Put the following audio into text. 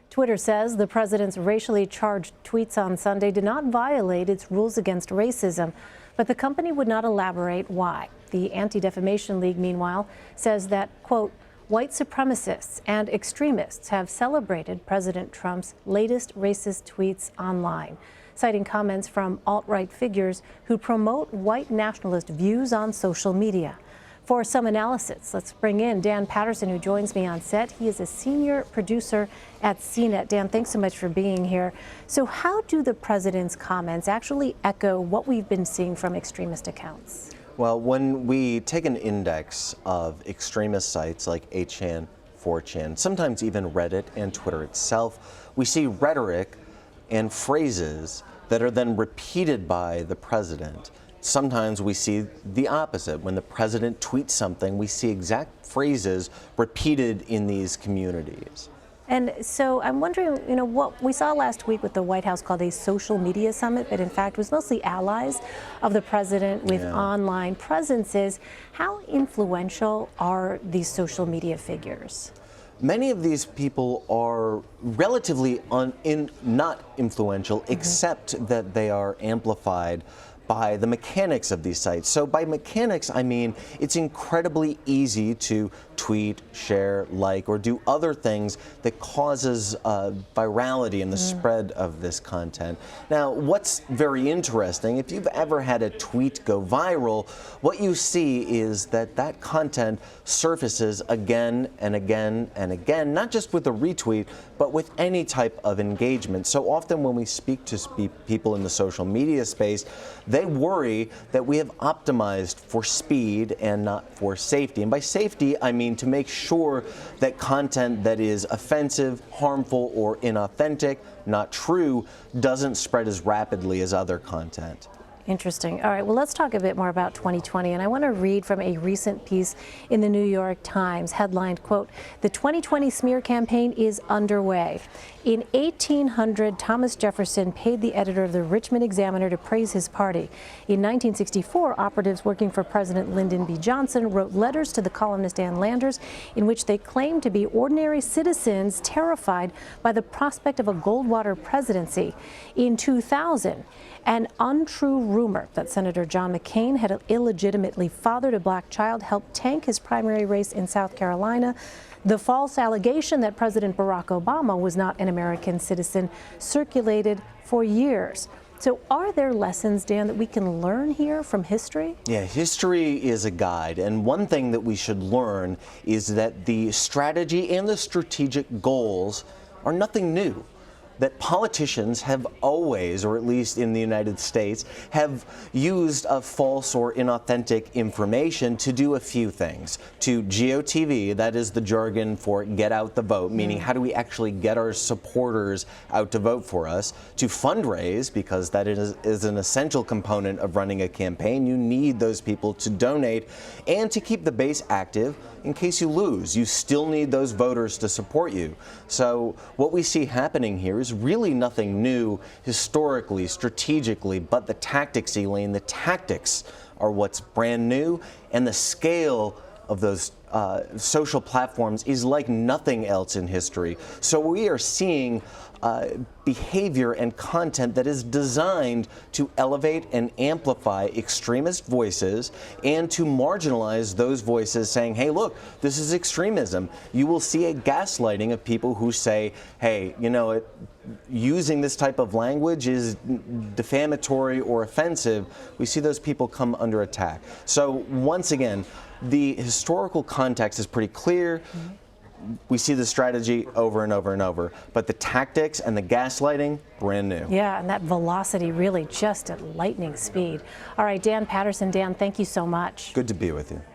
Twitter says the president's racially charged tweets on Sunday did not violate its rules against racism, but the company would not elaborate why. The Anti-Defamation League, meanwhile, says that, quote, white supremacists and extremists have celebrated President Trump's latest racist tweets online, citing comments from alt-right figures who promote white nationalist views on social media. For some analysis, let's bring in Dan Patterson, who joins me on set. He is a senior producer at CNET. Dan, thanks so much for being here. So how do the president's comments actually echo what we've been seeing from extremist accounts? Well, when we take an index of extremist sites like 8chan, 4chan, sometimes even Reddit and Twitter itself, we see rhetoric and phrases that are then repeated by the president. Sometimes we see the opposite. When the president tweets something, we see exact phrases repeated in these communities. And so I'm wondering, what we saw last week with the White House called a social media summit, but in fact was mostly allies of the president with online presences. How influential are these social media figures? Many of these people are relatively not influential, except that they are amplified by the mechanics of these sites. So by mechanics, I mean it's incredibly easy to tweet, share, like, or do other things that causes virality in the spread of this content. Now, what's very interesting, if you've ever had a tweet go viral, what you see is that that content surfaces again and again and again, not just with a retweet, but with any type of engagement. So often when we speak to people in the social media space, they worry that we have optimized for speed and not for safety. And by safety, I mean to make sure that content that is offensive, harmful, or inauthentic, not true, doesn't spread as rapidly as other content. Interesting. All right, well, let's talk a bit more about 2020. And I want to read from a recent piece in the New York Times, headlined, quote, "The 2020 smear campaign is underway." In 1800, Thomas Jefferson paid the editor of the Richmond Examiner to praise his party. In 1964, operatives working for President Lyndon B. Johnson wrote letters to the columnist Ann Landers in which they claimed to be ordinary citizens terrified by the prospect of a Goldwater presidency. In 2000, an untrue rumor that Senator John McCain had illegitimately fathered a black child helped tank his primary race in South Carolina. The false allegation that President Barack Obama was not an American citizen circulated for years. So are there lessons, Dan, that we can learn here from history? Yeah, history is a guide, and one thing that we should learn is that the strategy and the strategic goals are nothing new. That politicians have always, or at least in the United States, have used false or inauthentic information to do a few things. To GOTV, that is the jargon for get out the vote, meaning how do we actually get our supporters out to vote for us. To fundraise, because that is an essential component of running a campaign. You need those people to donate, and to keep the base active in case you lose. You still need those voters to support you. So what we see happening here is really nothing new historically, strategically, but the tactics, Elaine, the tactics are what's brand new, and the scale of those social platforms is like nothing else in history. So we are seeing behavior and content that is designed to elevate and amplify extremist voices and to marginalize those voices saying, hey, look, this is extremism. You will see a gaslighting of people who say, hey, using this type of language is defamatory or offensive. We see those people come under attack. So once again, the historical context is pretty clear. We see the strategy over and over and over, but the tactics and the gaslighting, brand new. Yeah, and that velocity really just at lightning speed. All right, Dan Patterson. Dan, thank you so much. Good to be with you.